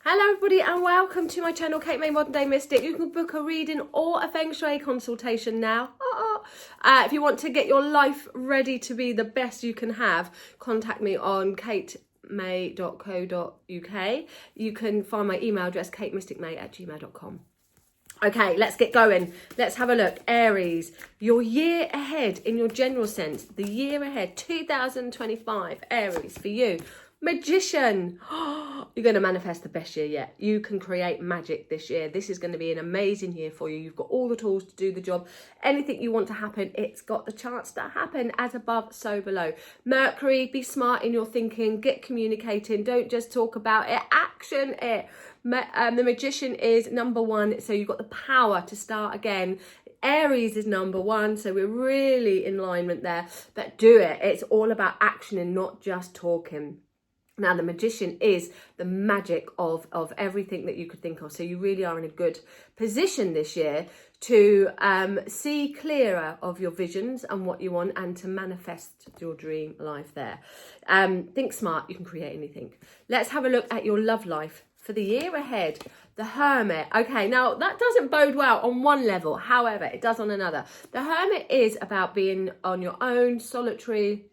Hello everybody and welcome to my channel, Kate May Modern Day Mystic. You can book a reading or a Feng Shui consultation now. If you want to get your life ready to be the best you can have, contact me on katemay.co.uk. You can find my email address, katemysticmay@gmail.com. Okay, let's get going. Let's have a look. Aries, your year ahead in your general sense, the year ahead, 2025, Aries, for you. Magician, you're going to manifest the best year yet. You can create magic this year. This is going to be an amazing year for you. You've got all the tools to do the job. Anything you want to happen, it's got the chance to happen. As above, so below. Mercury, be smart in your thinking. Get communicating. Don't just talk about it. Action it. The Magician is number one, so you've got the power to start again. Aries is number one, so we're really in alignment there. But do it. It's all about action and not just talking. Now, the Magician is the magic of everything that you could think of. So you really are in a good position this year to see clearer of your visions and what you want and to manifest your dream life there. Think smart, you can create anything. Let's have a look at your love life for the year ahead. The Hermit. Okay, now that doesn't bode well on one level. However, it does on another. The Hermit is about being on your own, solitary,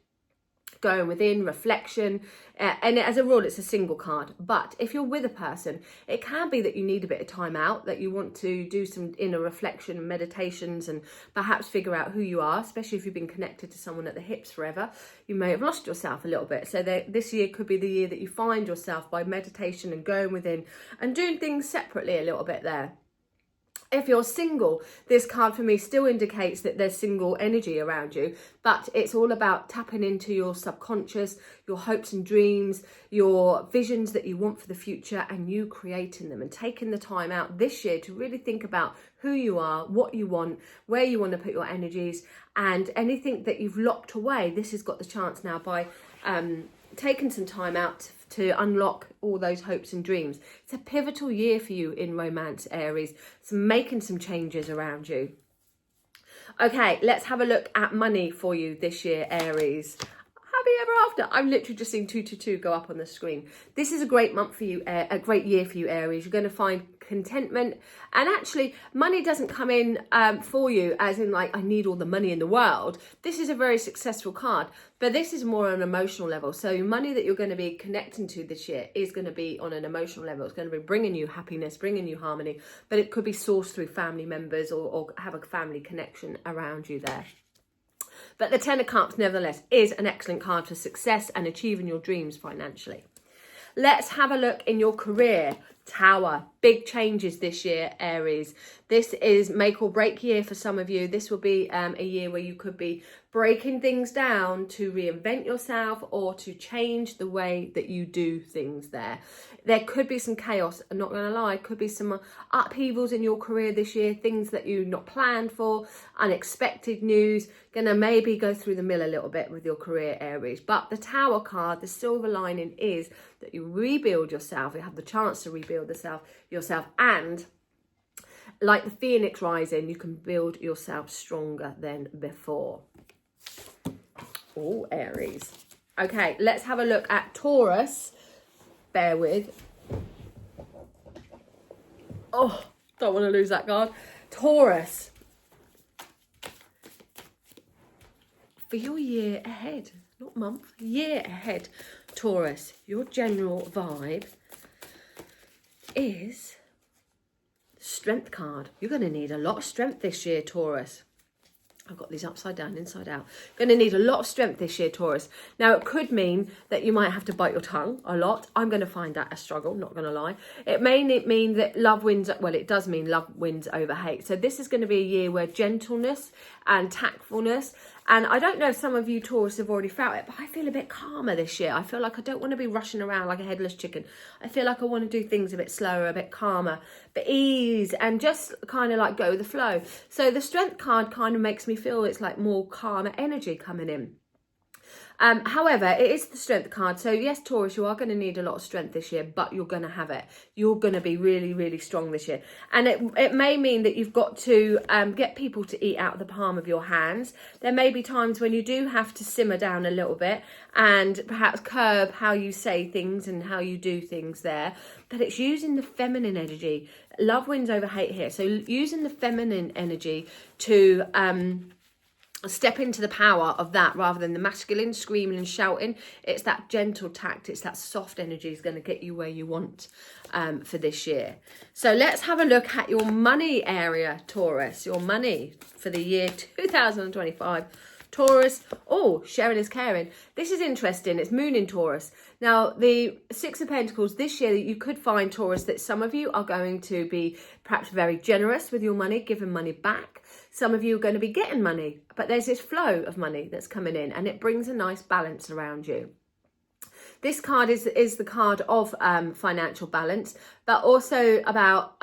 going within, reflection, and as a rule it's a single card. But if you're with a person, it can be that you need a bit of time out, that you want to do some inner reflection and meditations and perhaps figure out who you are, especially if you've been connected to someone at the hips forever. You may have lost yourself a little bit, so this year could be the year that you find yourself by meditation and going within and doing things separately a little bit there. If you're single, this card for me still indicates that there's single energy around you, but it's all about tapping into your subconscious, your hopes and dreams, your visions that you want for the future, and you creating them and taking the time out this year to really think about who you are, what you want, where you want to put your energies, and anything that you've locked away. This has got the chance now by taking some time out to unlock all those hopes and dreams. It's a pivotal year for you in romance, Aries. So making some changes around you. Okay, let's have a look at money for you this year, Aries. Happy ever after. I've literally just seen 222 go up on the screen. This is a great month for you, a great year for you, Aries. You're going to find contentment, and actually money doesn't come in for you as in like I need all the money in the world. This is a very successful card, but this is more on an emotional level. So money that you're going to be connecting to this year is going to be on an emotional level. It's going to be bringing you happiness, bringing you harmony, but it could be sourced through family members or have a family connection around you there. But the Ten of Cups, nevertheless, is an excellent card for success and achieving your dreams financially. Let's have a look in your career. Tower. Big changes this year, Aries. This is make or break year for some of you. This will be a year where you could be breaking things down to reinvent yourself or to change the way that you do things there. There could be some chaos, I'm not going to lie. Could be some upheavals in your career this year, things that you've not planned for, unexpected news. Going to maybe go through the mill a little bit with your career, Aries. But the Tower card, the silver lining is that you rebuild yourself. You have the chance to rebuild yourself, and like the phoenix rising, you can build yourself stronger than before. Oh, Aries. Okay, let's have a look at Taurus. Bear with. Oh, don't want to lose that card. Taurus. For your year ahead, not month, year ahead, Taurus, your general vibe is strength card. You're going to need a lot of strength this year, Taurus. I've got these upside down, inside out. Going to need a lot of strength this year, Taurus. Now, it could mean that you might have to bite your tongue a lot. I'm going to find that a struggle, not going to lie. It may mean that love wins, well, it does mean love wins over hate. So this is going to be a year where gentleness and tactfulness, and I don't know if some of you Taurus have already felt it, but I feel a bit calmer this year. I feel like I don't want to be rushing around like a headless chicken. I feel like I want to do things a bit slower, a bit calmer, but ease, and just kind of like go with the flow. So the strength card kind of makes me feel it's like more calmer energy coming in. However, it is the strength card. So yes, Taurus, you are going to need a lot of strength this year, but you're going to have it. You're going to be really, really strong this year. And it may mean that you've got to get people to eat out of the palm of your hands. There may be times when you do have to simmer down a little bit and perhaps curb how you say things and how you do things there. But it's using the feminine energy. Love wins over hate here. So using the feminine energy to step into the power of that rather than the masculine screaming and shouting. It's that gentle tact, it's that soft energy is going to get you where you want for this year. So let's have a look at your money area, Taurus. Your money for the year 2025. Taurus, oh, sharing is caring. This is interesting. It's moon in Taurus. Now, the Six of Pentacles this year, you could find, Taurus, that some of you are going to be perhaps very generous with your money, giving money back. Some of you are going to be getting money, but there's this flow of money that's coming in and it brings a nice balance around you. This card is the card of financial balance, but also about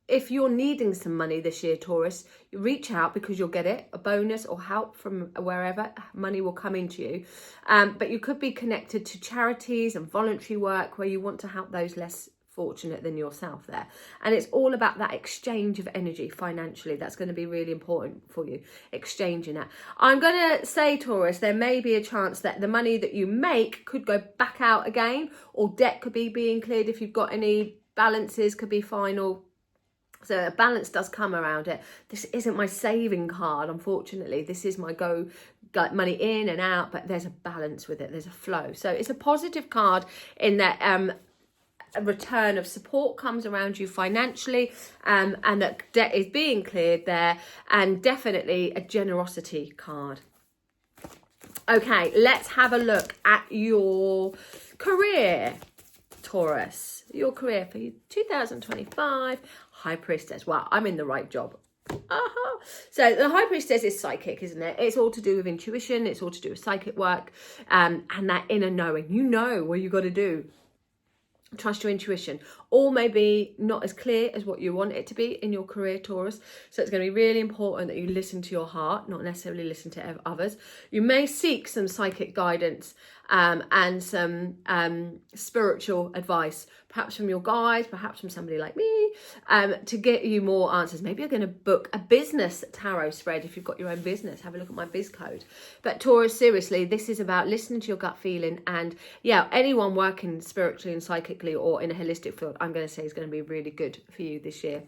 if you're needing some money this year, Taurus, you reach out because you'll get it, a bonus or help from wherever. Money will come into you. But you could be connected to charities and voluntary work where you want to help those less fortunate than yourself there. And it's all about that exchange of energy financially. That's going to be really important for you, exchanging that. I'm going to say, Taurus, there may be a chance that the money that you make could go back out again, or debt could be being cleared if you've got any balances, could be final. So a balance does come around it. This isn't my saving card, unfortunately. This is my go money in and out, but there's a balance with it. There's a flow. So it's a positive card in that a return of support comes around you financially, and that debt is being cleared there, and definitely a generosity card. Okay, let's have a look at your career, Taurus. Your career for 2025. High Priestess. Wow, I'm in the right job. So the High Priestess is psychic, isn't it? It's all to do with intuition. It's all to do with psychic work, and that inner knowing. You know what you got to do. Trust your intuition. All may be not as clear as what you want it to be in your career, Taurus. So it's going to be really important that you listen to your heart, not necessarily listen to others. You may seek some psychic guidance and some spiritual advice, perhaps from your guides, perhaps from somebody like me, to get you more answers. Maybe you're going to book a business tarot spread if you've got your own business. Have a look at my biz code. But Taurus, seriously, this is about listening to your gut feeling. And yeah, anyone working spiritually and psychically or in a holistic field, I'm going to say is going to be really good for you this year,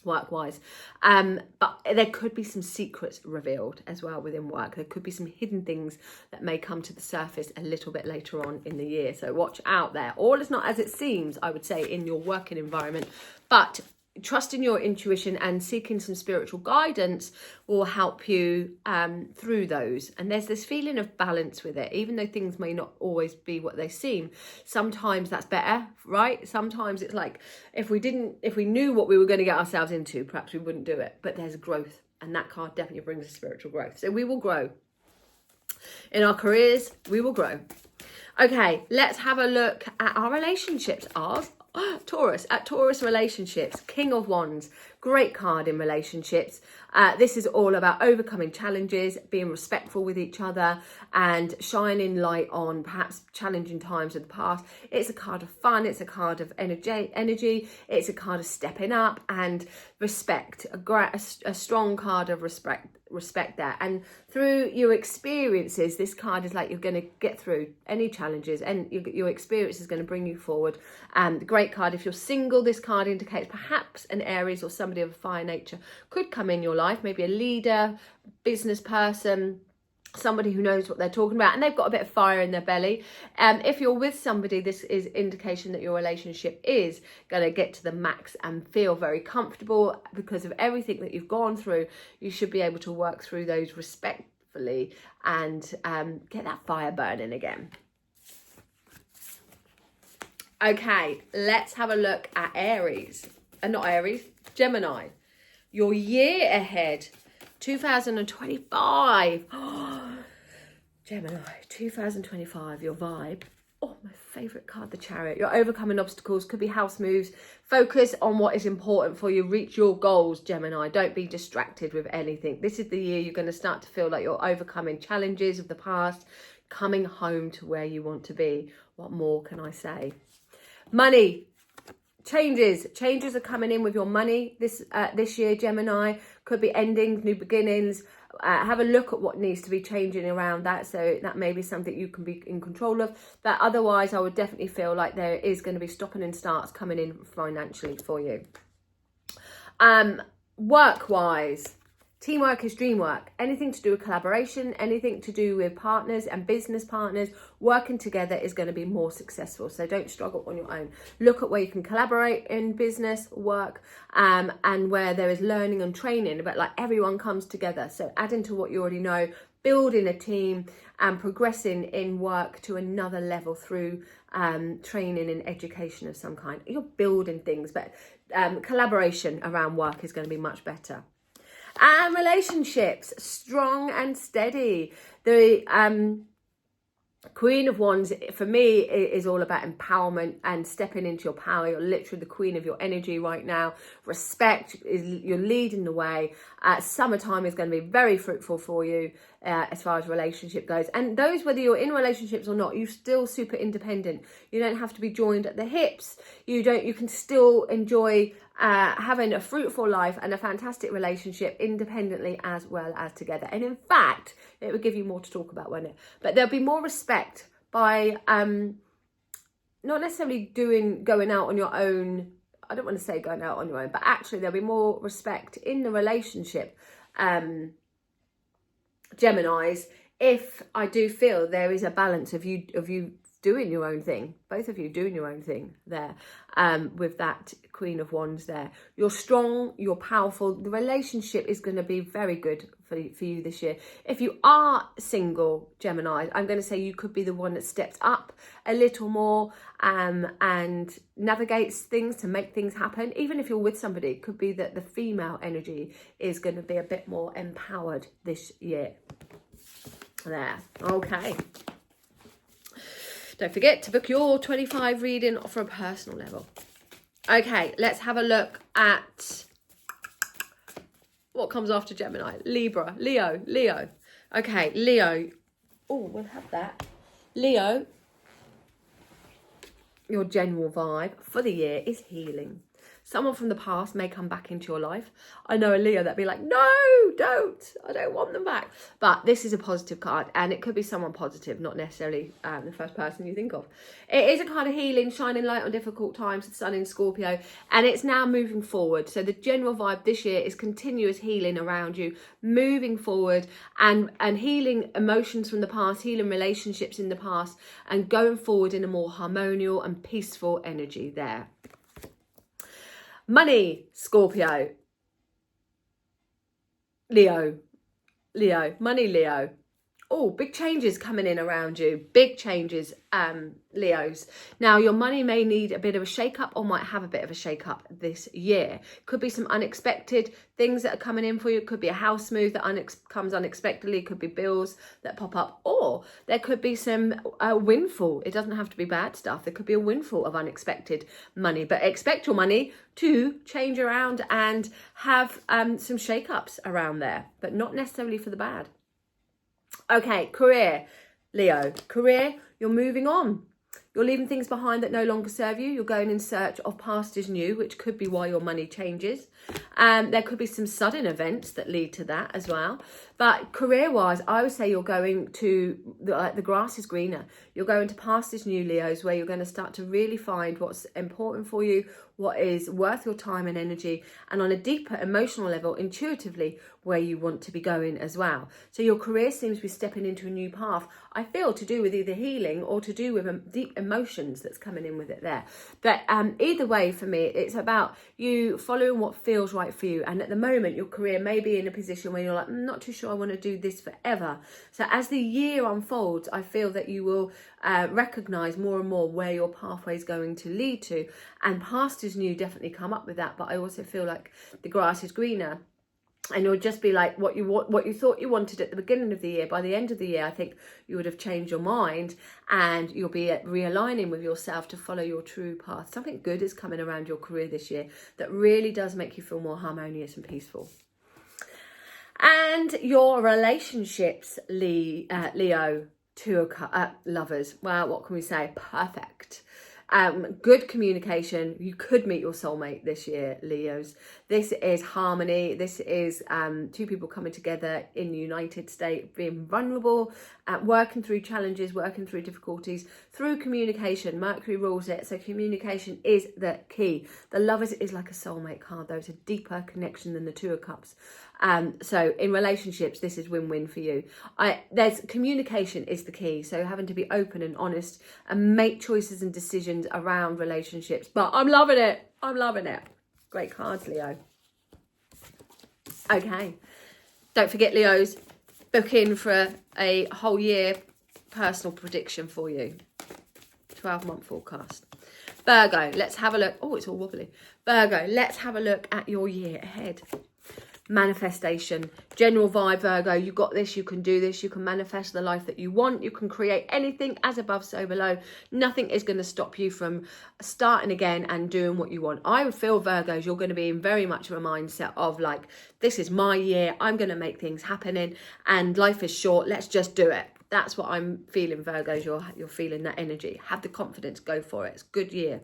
work-wise. But there could be some secrets revealed as well within work. There could be some hidden things that may come to the surface a little bit later on in the year. So watch out there. All is not as it seems, I would say, in your working environment. But trusting your intuition and seeking some spiritual guidance will help you through those. And there's this feeling of balance with it, even though things may not always be what they seem. Sometimes that's better, right? Sometimes it's like if we knew what we were going to get ourselves into, perhaps we wouldn't do it. But there's growth, and that card definitely brings us spiritual growth. So we will grow in our careers. We will grow. Okay, let's have a look at our relationships. Taurus, at Taurus relationships, King of Wands, great card in relationships. This is all about overcoming challenges, being respectful with each other, and shining light on perhaps challenging times of the past. It's a card of fun. It's a card of energy. It's a card of stepping up and respect. A strong card of respect there. And through your experiences, this card is like you're going to get through any challenges, and your experience is going to bring you forward. Great card. If you're single, this card indicates perhaps an Aries or somebody of a fire nature could come in your life, maybe a leader, business person, somebody who knows what they're talking about, and they've got a bit of fire in their belly. If you're with somebody, this is indication that your relationship is going to get to the max and feel very comfortable because of everything that you've gone through. You should be able to work through those respectfully and get that fire burning again. Okay, let's have a look at Aries. Not Aries, Gemini. Your year ahead, 2025. Gemini, 2025, your vibe. Oh, my favourite card, the Chariot. You're overcoming obstacles, could be house moves. Focus on what is important for you. Reach your goals, Gemini. Don't be distracted with anything. This is the year you're going to start to feel like you're overcoming challenges of the past, coming home to where you want to be. What more can I say? Money. Changes are coming in with your money this year, Gemini. Could be endings, new beginnings. Have a look at what needs to be changing around that, so that may be something you can be in control of. But otherwise, I would definitely feel like there is going to be stopping and starts coming in financially for you. Work-wise, teamwork is dream work. Anything to do with collaboration, anything to do with partners and business partners, working together is going to be more successful. So don't struggle on your own. Look at where you can collaborate in business, work, and where there is learning and training, but like everyone comes together. So adding to what you already know, building a team and progressing in work to another level through training and education of some kind. You're building things, but collaboration around work is going to be much better. And relationships, strong and steady. The Queen of Wands, for me, is all about empowerment and stepping into your power. You're literally the queen of your energy right now. Respect, you're leading the way. Summertime is going to be very fruitful for you as far as relationship goes. And those, whether you're in relationships or not, you're still super independent. You don't have to be joined at the hips. You can still enjoy having a fruitful life and a fantastic relationship independently as well as together. And in fact, it would give you more to talk about, won't it? But there'll be more respect by not necessarily going out on your own. I don't want to say going out on your own, but actually there'll be more respect in the relationship, Geminis, if I do feel there is a balance of you doing your own thing, both of you doing your own thing there, with that Queen of Wands there. You're strong, you're powerful. The relationship is going to be very good for you this year. If you are single, Gemini, I'm going to say you could be the one that steps up a little more and navigates things to make things happen. Even if you're with somebody, it could be that the female energy is going to be a bit more empowered this year. There, okay. Don't forget to book your 25 reading for a personal level. Okay, let's have a look at what comes after Gemini. Libra, Leo. Okay, Leo. Oh, we'll have that. Leo, your general vibe for the year is healing. Someone from the past may come back into your life. I know a Leo that'd be like, no, don't. I don't want them back. But this is a positive card, and it could be someone positive, not necessarily the first person you think of. It is a card of healing, shining light on difficult times, the sun in Scorpio, and it's now moving forward. So the general vibe this year is continuous healing around you, moving forward and healing emotions from the past, healing relationships in the past, and going forward in a more harmonious and peaceful energy there. Money, Scorpio. Leo. Money, Leo. Oh, big changes coming in around you. Big changes, Leos. Now, your money may need a bit of a shake-up or might have a bit of a shake-up this year. Could be some unexpected things that are coming in for you. It could be a house move that comes unexpectedly. It could be bills that pop up. Or there could be some windfall. It doesn't have to be bad stuff. There could be a windfall of unexpected money. But expect your money to change around and have some shake-ups around there. But not necessarily for the bad. Okay, career, Leo. Career, you're moving on. You're leaving things behind that no longer serve you. You're going in search of past is new, which could be why your money changes. There could be some sudden events that lead to that as well. But career-wise, I would say you're going to, the grass is greener. You're going to past is new, Leos, where you're going to start to really find what's important for you, what is worth your time and energy, and on a deeper emotional level, intuitively, where you want to be going as well. So your career seems to be stepping into a new path, I feel, to do with either healing or to do with deep emotions that's coming in with it there. But either way, for me, it's about you following what feels right for you. And at the moment, your career may be in a position where you're like, I'm not too sure I want to do this forever. So as the year unfolds, I feel that you will recognize more and more where your pathway is going to lead to. And past is new definitely come up with that. But I also feel like the grass is greener And you'll just be like what you thought you wanted at the beginning of the year. By the end of the year, I think you would have changed your mind, and you'll be realigning with yourself to follow your true path. Something good is coming around your career this year that really does make you feel more harmonious and peaceful. And your relationships, Leo, lovers. Well, what can we say? Perfect. Good communication. You could meet your soulmate this year, Leos. This is harmony. This is two people coming together in united state, being vulnerable, working through challenges, working through difficulties, through communication. Mercury rules it, so communication is the key. The Lovers is like a soulmate card, though. It's a deeper connection than the Two of Cups. So in relationships, this is win-win for you. There's communication is the key. So having to be open and honest and make choices and decisions around relationships. But I'm loving it. I'm loving it. Great cards, Leo. Okay. Don't forget, Leos, book in for a whole year personal prediction for you. 12-month forecast. Virgo, let's have a look. Oh, it's all wobbly. Virgo, let's have a look at your year ahead. Manifestation, general vibe, Virgo. You got this. You can do this. You can manifest the life that you want. You can create anything, as above, so below. Nothing is going to stop you from starting again and doing what you want. I would feel, Virgos, you're going to be in very much of a mindset of like, this is my year. I'm going to make things happen in, and life is short. Let's just do it. That's what I'm feeling, Virgos. You're feeling that energy. Have the confidence. Go for it. It's a good year.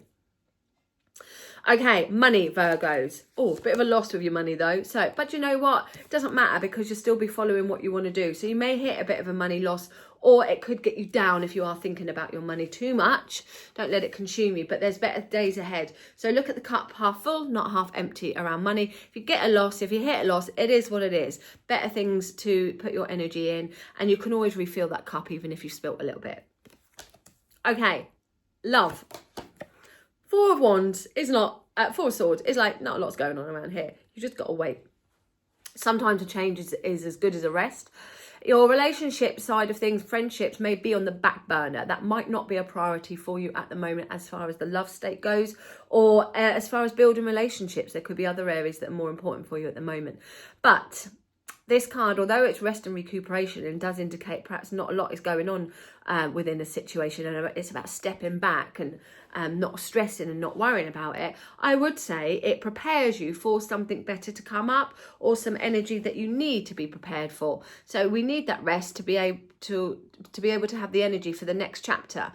Okay, money, Virgos. Oh, a bit of a loss with your money though. So, but you know what? It doesn't matter because you'll still be following what you want to do. So you may hit a bit of a money loss, or it could get you down if you are thinking about your money too much. Don't let it consume you, but there's better days ahead. So look at the cup half full, not half empty around money. If you get a loss, if you hit a loss, it is what it is. Better things to put your energy in, and you can always refill that cup even if you've spilt a little bit. Okay, love. Four of Wands is not, Four of Swords is like, not a lot's going on around here. You just got to wait. Sometimes a change is as good as a rest. Your relationship side of things, friendships may be on the back burner. That might not be a priority for you at the moment as far as the love state goes, or as far as building relationships. There could be other areas that are more important for you at the moment. But this card, although it's rest and recuperation and does indicate perhaps not a lot is going on within a situation, and it's about stepping back and not stressing and not worrying about it, I would say it prepares you for something better to come up, or some energy that you need to be prepared for. So we need that rest to be able to have the energy for the next chapter.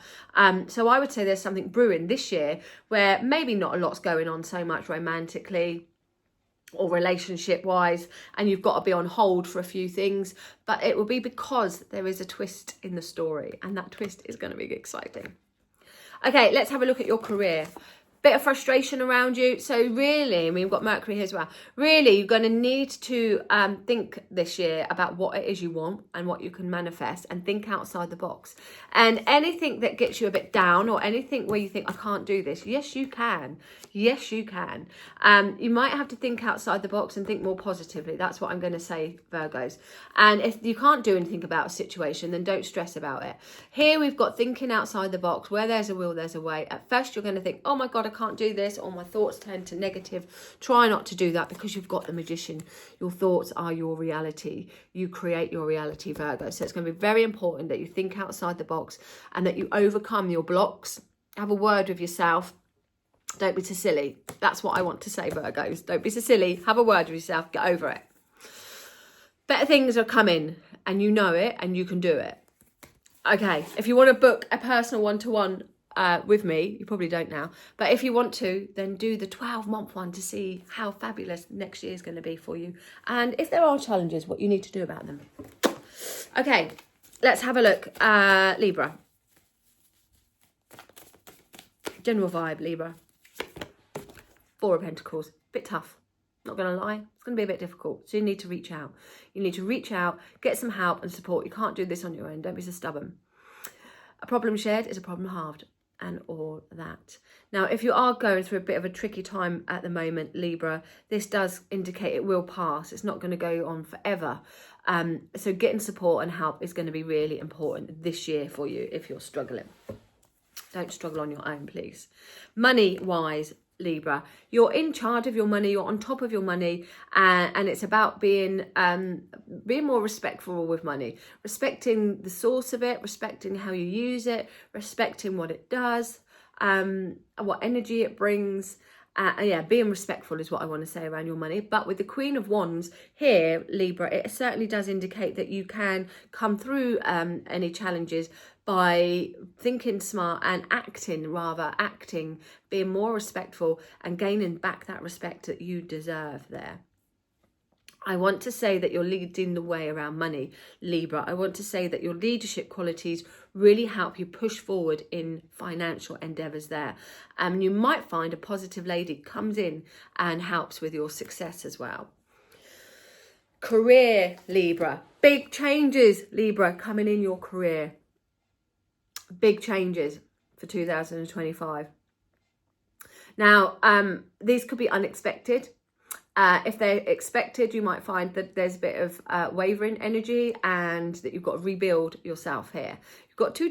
So I would say there's something brewing this year where maybe not a lot's going on so much romantically or relationship wise, and you've got to be on hold for a few things, but it will be because there is a twist in the story, and that twist is going to be exciting. Okay, let's have a look at your career. Bit of frustration around you. So really, I mean, we've got Mercury here as well. Really, you're going to need to think this year about what it is you want and what you can manifest, and think outside the box. And anything that gets you a bit down, or anything where you think, I can't do this. Yes, you can. Yes, you can. You might have to think outside the box and think more positively. That's what I'm going to say, Virgos. And if you can't do anything about a situation, then don't stress about it. Here we've got thinking outside the box. Where there's a will, there's a way. At first, you're going to think, oh my God, I can't do this, or my thoughts turn to negative. Try not to do that, because you've got the Magician. Your thoughts are your reality. You create your reality, Virgo. So it's going to be very important that you think outside the box and that you overcome your blocks. Have a word with yourself. Don't be so silly. That's what I want to say, Virgos. Don't be so silly. Have a word with yourself. Get over it. Better things are coming, and you know it, and you can do it. Okay, if you want to book a personal one-to-one with me, you probably don't now, but if you want to, then do the 12-month one to see how fabulous next year is going to be for you, and if there are challenges, what you need to do about them. Okay, let's have a look. Libra. General vibe, Libra. Four of Pentacles. Bit tough. Not going to lie. It's going to be a bit difficult. So you need to reach out. You need to reach out, get some help and support. You can't do this on your own. Don't be so stubborn. A problem shared is a problem halved, and all that. Now, if you are going through a bit of a tricky time at the moment, Libra, this does indicate it will pass. It's not going to go on forever. So getting support and help is going to be really important this year for you if you're struggling. Don't struggle on your own, please. Money-wise, Libra. You're in charge of your money, you're on top of your money, and it's about being more respectful with money, respecting the source of it, respecting how you use it, respecting what it does, what energy it brings. Yeah, being respectful is what I want to say around your money. But with the Queen of Wands here, Libra, it certainly does indicate that you can come through any challenges by thinking smart and acting, being more respectful and gaining back that respect that you deserve there. I want to say that you're leading the way around money, Libra. I want to say that your leadership qualities really help you push forward in financial endeavours there. You might find a positive lady comes in and helps with your success as well. Career, Libra. Big changes, Libra, coming in your career. Big changes for 2025. Now, these could be unexpected. If they're expected, you might find that there's a bit of wavering energy and that you've got to rebuild yourself here. You've got two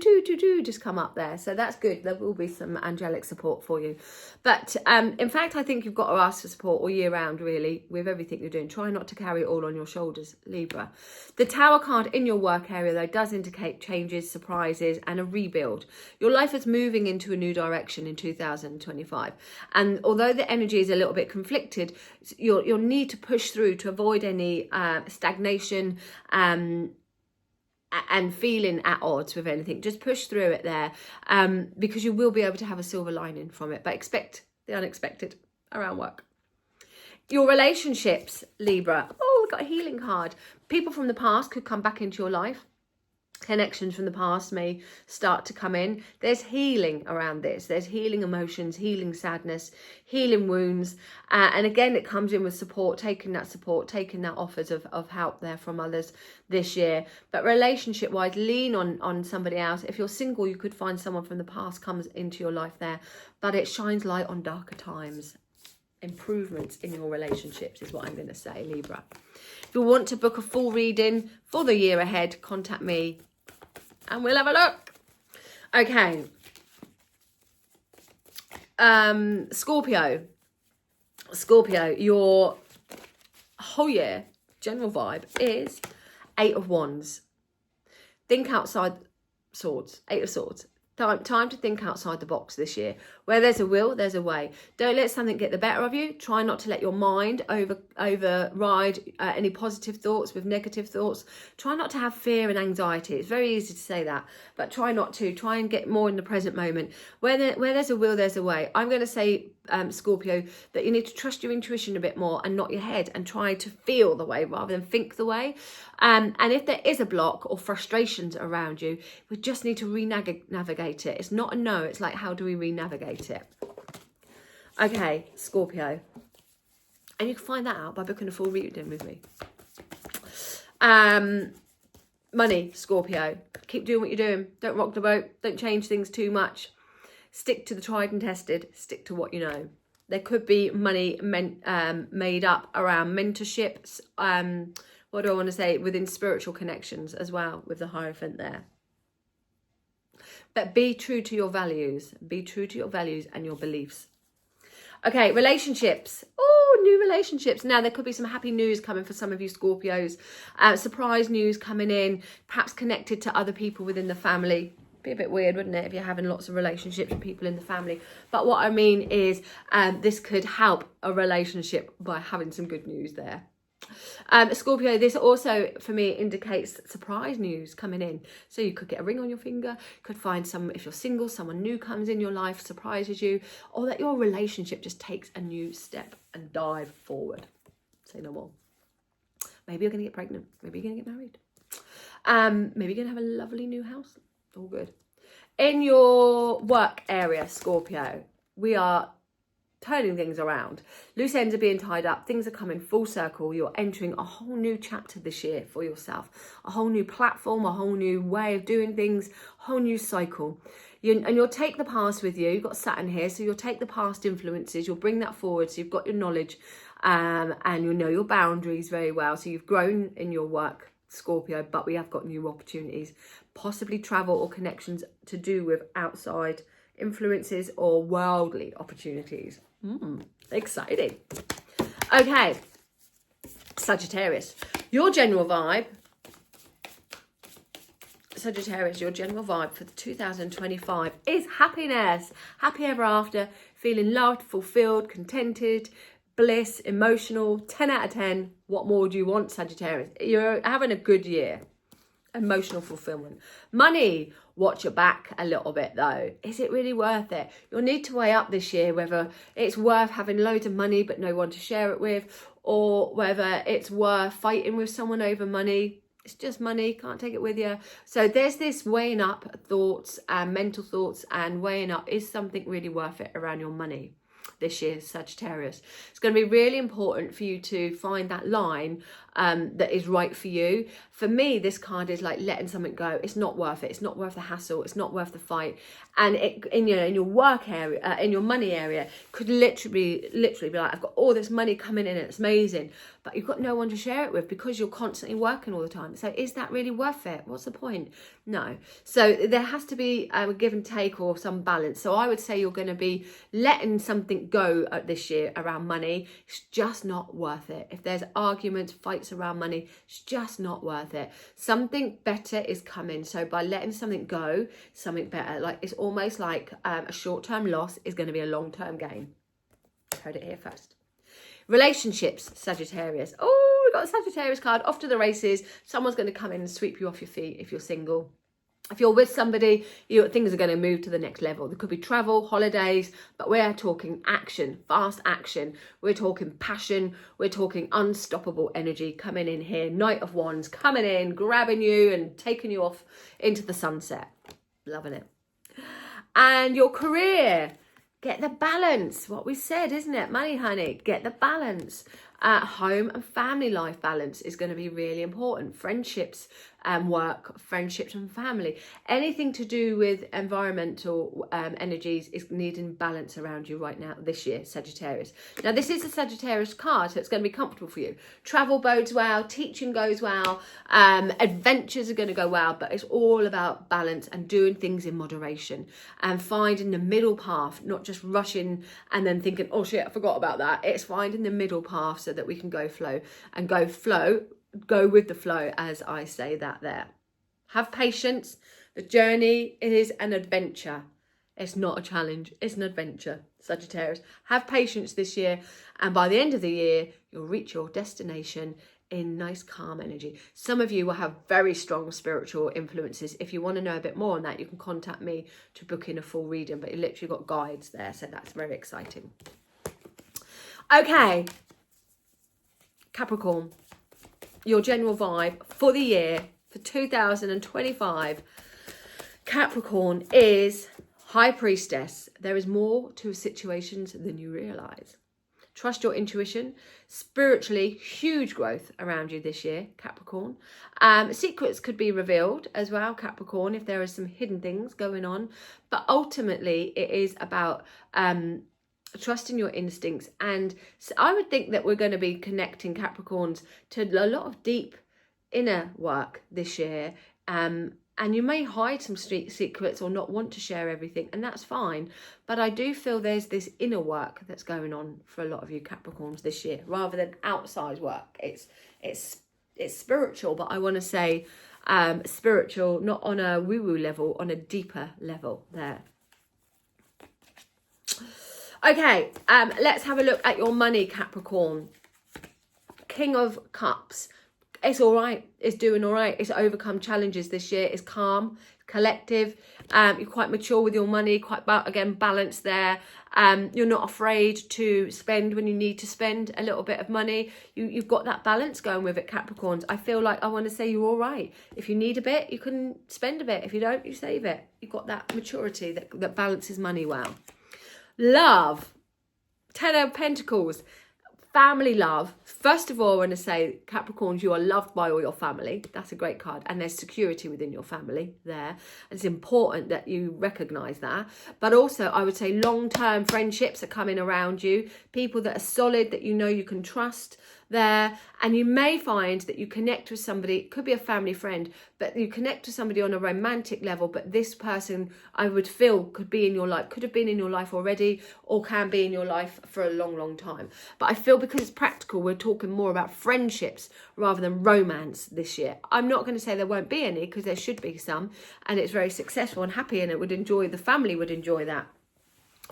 just come up there. So that's good. There will be some angelic support for you. But in fact, I think you've got to ask for support all year round, really, with everything you're doing. Try not to carry it all on your shoulders, Libra. The Tower card in your work area, though, does indicate changes, surprises, and a rebuild. Your life is moving into a new direction in 2025. And although the energy is a little bit conflicted, you'll need to push through to avoid any stagnation and feeling at odds with anything. Just push through it there, because you will be able to have a silver lining from it. But expect the unexpected around work. Your relationships, Libra. Oh, we've got a healing card. People from the past could come back into your life. Connections from the past may start to come in. There's healing around this. There's healing emotions, healing sadness, healing wounds. And again, it comes in with support, taking that offers of help there from others this year. But relationship-wise, lean on somebody else. If you're single, you could find someone from the past comes into your life there. But it shines light on darker times. Improvements in your relationships is what I'm going to say, Libra. If you want to book a full reading for the year ahead, contact me and we'll have a look. Okay. Scorpio, your whole year general vibe is 8 of Wands. Think outside swords, 8 of Swords. Time to think outside the box this year. Where there's a will, there's a way. Don't let something get the better of you. Try not to let your mind override any positive thoughts with negative thoughts. Try not to have fear and anxiety. It's very easy to say that, but try not to. Try and get more in the present moment. Where there's a will, there's a way. I'm going to say, Scorpio, that you need to trust your intuition a bit more and not your head, and try to feel the way rather than think the way. And if there is a block or frustrations around you, we just need to navigate it. It's not a no. It's like, how do we re-navigate it? Okay, Scorpio. And you can find that out by booking a full reading with me. Money, Scorpio. Keep doing what you're doing. Don't rock the boat. Don't change things too much. Stick to the tried and tested. Stick to what you know. There could be money made up around mentorships. What do I want to say? Within spiritual connections as well, with the Hierophant there. But be true to your values. Be true to your values and your beliefs. Okay, relationships. Oh, new relationships. Now, there could be some happy news coming for some of you Scorpios. Surprise news coming in, perhaps connected to other people within the family. Be a bit weird, wouldn't it, if you're having lots of relationships with people in the family. But what I mean is this could help a relationship by having some good news there. Scorpio, this also for me indicates surprise news coming in. So you could get a ring on your finger, could find if you're single, someone new comes in your life, surprises you, or that your relationship just takes a new step and dive forward. Say no more. Maybe you're going to get pregnant. Maybe you're going to get married. Maybe you're going to have a lovely new house. All good. In your work area, Scorpio, we are turning things around. Loose ends are being tied up. Things are coming full circle. You're entering a whole new chapter this year for yourself. A whole new platform, a whole new way of doing things, a whole new cycle. And you'll take the past with you. You've got Saturn here, so you'll take the past influences. You'll bring that forward. So you've got your knowledge and you'll know your boundaries very well. So you've grown in your work, Scorpio, but we have got new opportunities. Possibly travel or connections to do with outside influences or worldly opportunities. Exciting. Okay, Sagittarius, your general vibe. Sagittarius, your general vibe for 2025 is happiness. Happy ever after, feeling loved, fulfilled, contented, bliss, emotional. 10 out of 10. What more do you want, Sagittarius? You're having a good year. Emotional fulfillment. Money, watch your back a little bit though. Is it really worth it? You'll need to weigh up this year whether it's worth having loads of money but no one to share it with, or whether it's worth fighting with someone over money. It's just money, can't take it with you. So there's this weighing up thoughts and mental thoughts, and weighing up, is something really worth it around your money this year, Sagittarius? It's going to be really important for you to find that line that is right for you. For me, this card is like letting something go. It's not worth it. It's not worth the hassle. It's not worth the fight. And it, in your work area, in your money area, could literally be like, I've got all this money coming in and it's amazing, but you've got no one to share it with because you're constantly working all the time. So is that really worth it? What's the point? No. So there has to be a give and take or some balance. So I would say you're going to be letting something go this year around money. It's just not worth it. If there's arguments, fights around money, it's just not worth it. Something better is coming. So by letting something go, something better, like it's almost like a short-term loss is going to be a long-term gain. Heard it here first. Relationships, Sagittarius. Oh, we got a Sagittarius card. Off to the races. Someone's going to come in and sweep you off your feet if you're single. If you're with somebody, things are going to move to the next level. There could be travel, holidays, but we're talking action, fast action. We're talking passion. We're talking unstoppable energy coming in here. Knight of Wands coming in, grabbing you and taking you off into the sunset. Loving it. And your career, get the balance. What we said, isn't it? Money, honey, get the balance. Home and family life balance is going to be really important. Friendships and work, friendships and family. Anything to do with environmental energies is needing balance around you right now this year, Sagittarius. Now, this is a Sagittarius card, so it's going to be comfortable for you. Travel bodes well, teaching goes well, adventures are going to go well, but it's all about balance and doing things in moderation and finding the middle path, not just rushing and then thinking, oh shit, I forgot about that. It's finding the middle path so that we can go with the flow, as I say that there. Have patience. The journey is an adventure. It's not a challenge. It's an adventure, Sagittarius. Have patience this year, and by the end of the year, you'll reach your destination in nice, calm energy. Some of you will have very strong spiritual influences. If you want to know a bit more on that, you can contact me to book in a full reading, but you literally got guides there, so that's very exciting. Okay, Capricorn, your general vibe for the year, for 2025, Capricorn is High Priestess. There is more to situations than you realise. Trust your intuition. Spiritually, huge growth around you this year, Capricorn. Secrets could be revealed as well, Capricorn, if there are some hidden things going on. But ultimately, it is about trusting your instincts. And so I would think that we're going to be connecting Capricorns to a lot of deep inner work this year. And you may hide some street secrets or not want to share everything, and that's fine. But I do feel there's this inner work that's going on for a lot of you Capricorns this year, rather than outside work. It's spiritual, but I want to say spiritual, not on a woo-woo level, on a deeper level there. Okay, let's have a look at your money, Capricorn. King of Cups. It's all right. It's doing all right. It's overcome challenges this year. It's calm, collective. You're quite mature with your money, quite, again, balanced there. You're not afraid to spend when you need to spend a little bit of money. You've got that balance going with it, Capricorns. I feel like I want to say you're all right. If you need a bit, you can spend a bit. If you don't, you save it. You've got that maturity that balances money well. Love. 10 of Pentacles. Family love. First of all, I want to say, Capricorns, you are loved by all your family. That's a great card. And there's security within your family there. And it's important that you recognise that. But also, I would say long-term friendships are coming around you. People that are solid, that you know you can trust. there, and you may find that you connect with somebody. It could be a family friend, but you connect with somebody on a romantic level, but this person, I would feel, could be in your life, could have been in your life already, or can be in your life for a long, long time. But I feel because it's practical, we're talking more about friendships rather than romance this year. I'm not going to say there won't be any, because there should be some, and it's very successful and happy, and the family would enjoy that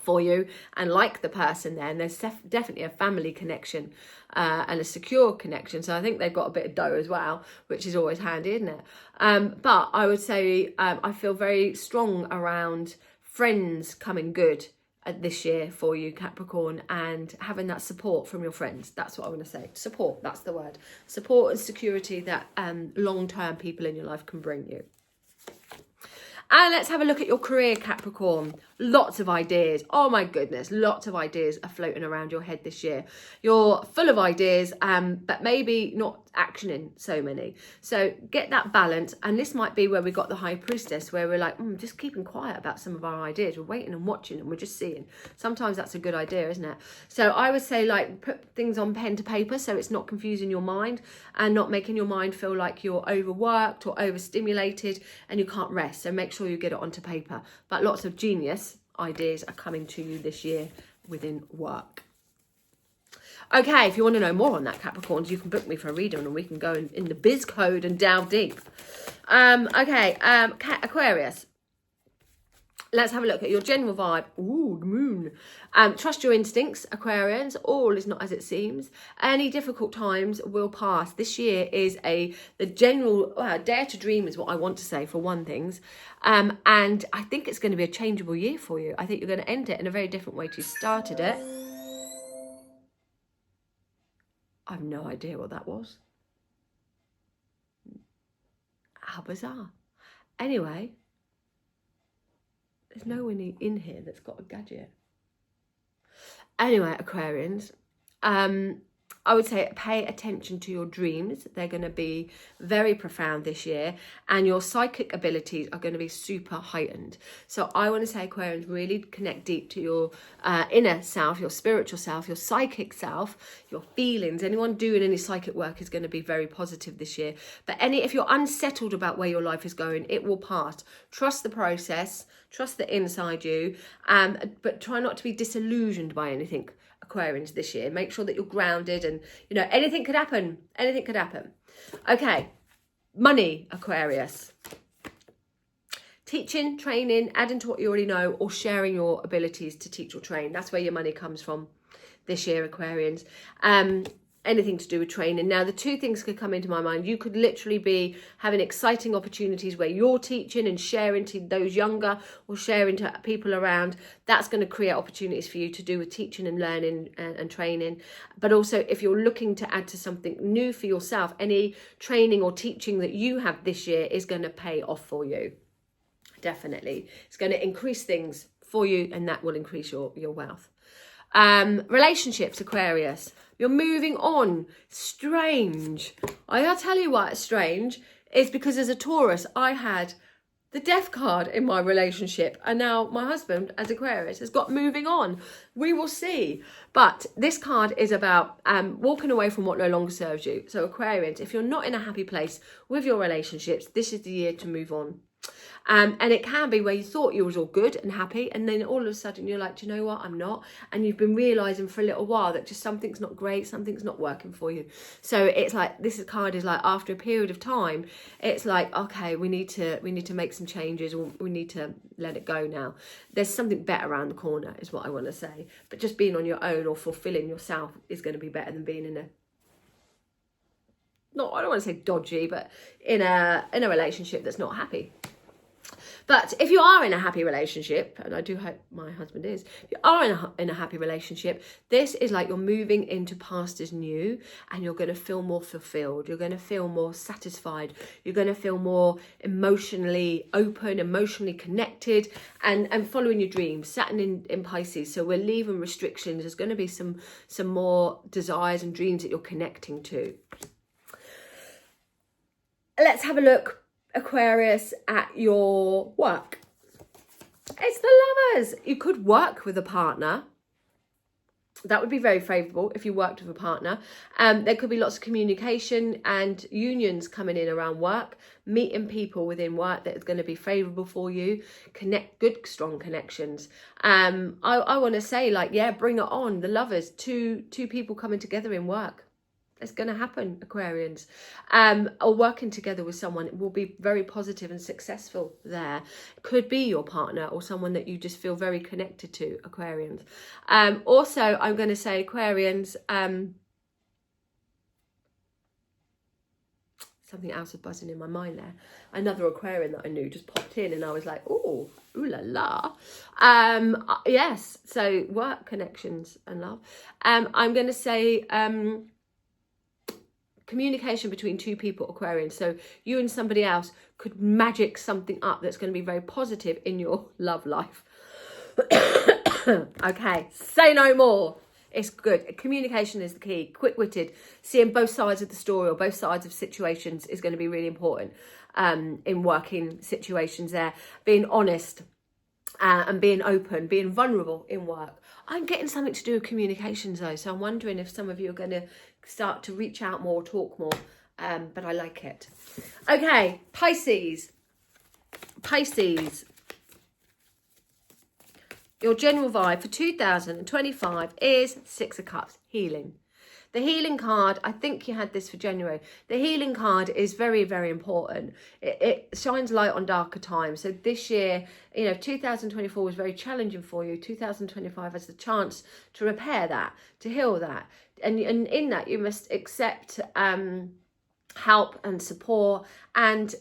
for you and like the person there, and there's definitely a family connection and a secure connection. So I think they've got a bit of dough as well, which is always handy, isn't it? But I would say I feel very strong around friends coming good this year for you, Capricorn, and having that support from your friends. That's what I want to say. Support, that's the word. Support and security that long-term people in your life can bring you. And let's have a look at your career, Capricorn. Lots of ideas. Oh my goodness, lots of ideas are floating around your head this year. You're full of ideas, but maybe not actioning so many. So get that balance. And this might be where we got the High Priestess, where we're like, just keeping quiet about some of our ideas. We're waiting and watching, and we're just seeing. Sometimes that's a good idea, isn't it? So I would say, like, put things on pen to paper so it's not confusing your mind and not making your mind feel like you're overworked or overstimulated and you can't rest. So make sure you get it onto paper. But lots of genius ideas are coming to you this year within work. Okay, if you want to know more on that, Capricorns, you can book me for a reading and we can go in the biz code and delve deep. Aquarius. Let's have a look at your general vibe. Ooh, the moon. Trust your instincts, Aquarians. All is not as it seems. Any difficult times will pass. This year is the general dare to dream is what I want to say for one thing. And I think it's going to be a changeable year for you. I think you're going to end it in a very different way to you started it. I have no idea what that was. How bizarre. Anyway. There's no one in here that's got a gadget. Anyway, Aquarians, I would say pay attention to your dreams. They're going to be very profound this year, and your psychic abilities are going to be super heightened. So I want to say, Aquarians, really connect deep to your inner self, your spiritual self, your psychic self, your feelings. Anyone doing any psychic work is going to be very positive this year. But if you're unsettled about where your life is going, it will pass. Trust the process. Trust the inside you, but try not to be disillusioned by anything, Aquarians, this year. Make sure that you're grounded, and anything could happen. Anything could happen. Okay, money, Aquarius. Teaching, training, adding to what you already know, or sharing your abilities to teach or train. That's where your money comes from this year, Aquarians. Anything to do with training. Now, the two things could come into my mind. You could literally be having exciting opportunities where you're teaching and sharing to those younger, or sharing to people around. That's going to create opportunities for you to do with teaching and learning and training. But also, if you're looking to add to something new for yourself, any training or teaching that you have this year is going to pay off for you. Definitely. It's going to increase things for you, and that will increase your wealth. Relationships, Aquarius. You're moving on. Strange. I'll tell you why it's strange. It's because as a Taurus, I had the death card in my relationship, and now my husband, as Aquarius, has got moving on. We will see. But this card is about walking away from what no longer serves you. So Aquarians, if you're not in a happy place with your relationships, this is the year to move on. And it can be where you thought you was all good and happy, and then all of a sudden you're like, do you know what, I'm not. And you've been realising for a little while that just something's not great, something's not working for you. So it's like, this card is like, after a period of time, it's like, okay, we need to make some changes, or we need to let it go now. There's something better around the corner, is what I want to say. But just being on your own or fulfilling yourself is going to be better than being in I don't want to say dodgy, but in a relationship that's not happy. But if you are in a happy relationship, and I do hope my husband is, if you are in a happy relationship, this is like you're moving into past as new, and you're going to feel more fulfilled. You're going to feel more satisfied. You're going to feel more emotionally open, emotionally connected, and following your dreams. Saturn in Pisces, so we're leaving restrictions. There's going to be some more desires and dreams that you're connecting to. Let's have a look, Aquarius, at your work. It's the Lovers. You could work with a partner, That would be very favourable if you worked with a partner. There could be lots of communication and unions coming in around work, meeting people within work that is going to be favourable for you. Connect, good, strong connections. I want to say, like, yeah, bring it on. The lovers, two people coming together in work. It's going to happen, Aquarians. Or working together with someone will be very positive and successful there. Could be your partner or someone that you just feel very connected to, Aquarians. Also, I'm going to say, Aquarians, something else is buzzing in my mind there. Another Aquarian that I knew just popped in and I was like, oh, ooh la la. Yes, so work, connections and love. I'm going to say... communication between two people, Aquarians. So you and somebody else could magic something up that's going to be very positive in your love life. Okay, say no more. It's good. Communication is the key. Quick-witted, seeing both sides of the story or both sides of situations is going to be really important in working situations there. Being honest and being open, being vulnerable in work. I'm getting something to do with communications though, so I'm wondering if some of you are going to start to reach out more, talk more, but I like it. Okay, Pisces. Your general vibe for 2025 is Six of Cups, healing. The healing card, I think you had this for January. The healing card is very, very important. It shines light on darker times. So this year, 2024 was very challenging for you. 2025 has the chance to repair that, to heal that. And in that, you must accept help and support and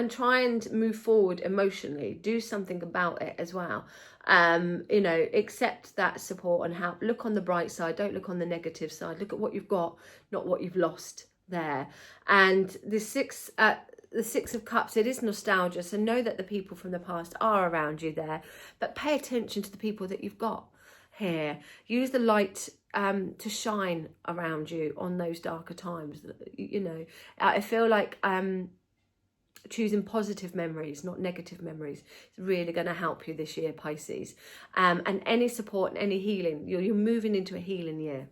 try and move forward emotionally. Do something about it as well. Accept that support and help. Look on the bright side. Don't look on the negative side. Look at what you've got, not what you've lost there. And the Six of Cups, it is nostalgia. So know that the people from the past are around you there, but pay attention to the people that you've got here. Use the light to shine around you on those darker times. I feel like choosing positive memories, not negative memories, is really going to help you this year, Pisces. And any support and any healing, you're moving into a healing year.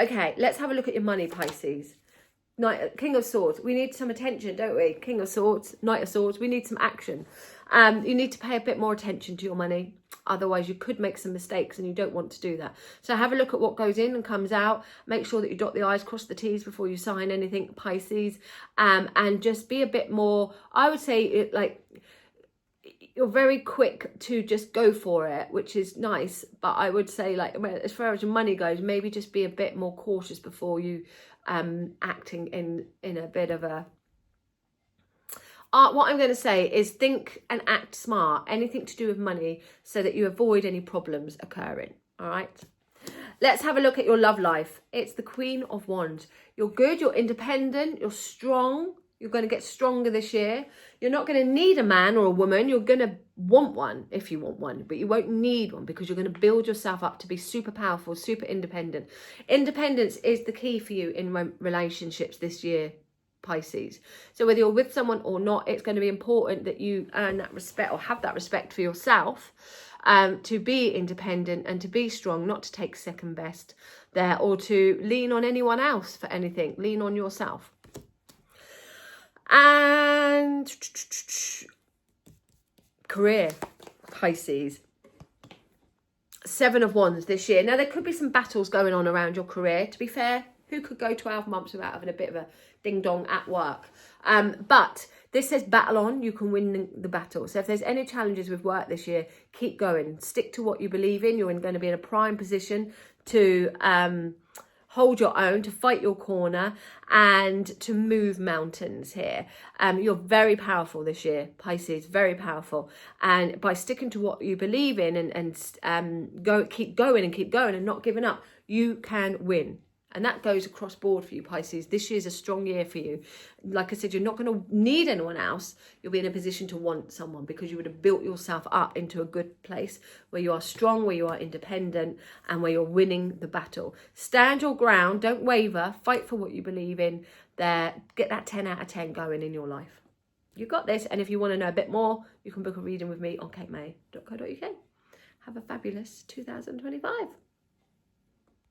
Okay, let's have a look at your money, Pisces. King of Swords, we need some attention, don't we? King of Swords, Knight of Swords, we need some action. You need to pay a bit more attention to your money. Otherwise, you could make some mistakes and you don't want to do that. So have a look at what goes in and comes out. Make sure that you dot the I's, cross the T's before you sign anything, Pisces. And just be a bit more, I would say, you're very quick to just go for it, which is nice. But I would say, as far as your money goes, maybe just be a bit more cautious before you acting in a bit of a... what I'm going to say is think and act smart, anything to do with money, so that you avoid any problems occurring, all right? Let's have a look at your love life. It's the Queen of Wands. You're good, you're independent, you're strong. You're going to get stronger this year. You're not going to need a man or a woman. You're going to want one if you want one, but you won't need one because you're going to build yourself up to be super powerful, super independent. Independence is the key for you in relationships this year, Pisces. So whether you're with someone or not, it's going to be important that you earn that respect or have that respect for yourself, to be independent and to be strong, not to take second best there or to lean on anyone else for anything. Lean on yourself. And career, Pisces. Seven of Wands this year. Now, there could be some battles going on around your career. To be fair, who could go 12 months without having a bit of a ding-dong at work? But this says battle on. You can win the battle. So if there's any challenges with work this year, keep going. Stick to what you believe in. You're going to be in a prime position to hold your own, to fight your corner, and to move mountains here. You're very powerful this year, Pisces, very powerful. And by sticking to what you believe in and keep going and not giving up, you can win. And that goes across board for you, Pisces. This year's a strong year for you. Like I said, you're not going to need anyone else. You'll be in a position to want someone because you would have built yourself up into a good place where you are strong, where you are independent, and where you're winning the battle. Stand your ground. Don't waver. Fight for what you believe in. There, get that 10 out of 10 going in your life. You got this. And if you want to know a bit more, you can book a reading with me on katemay.co.uk. Have a fabulous 2025.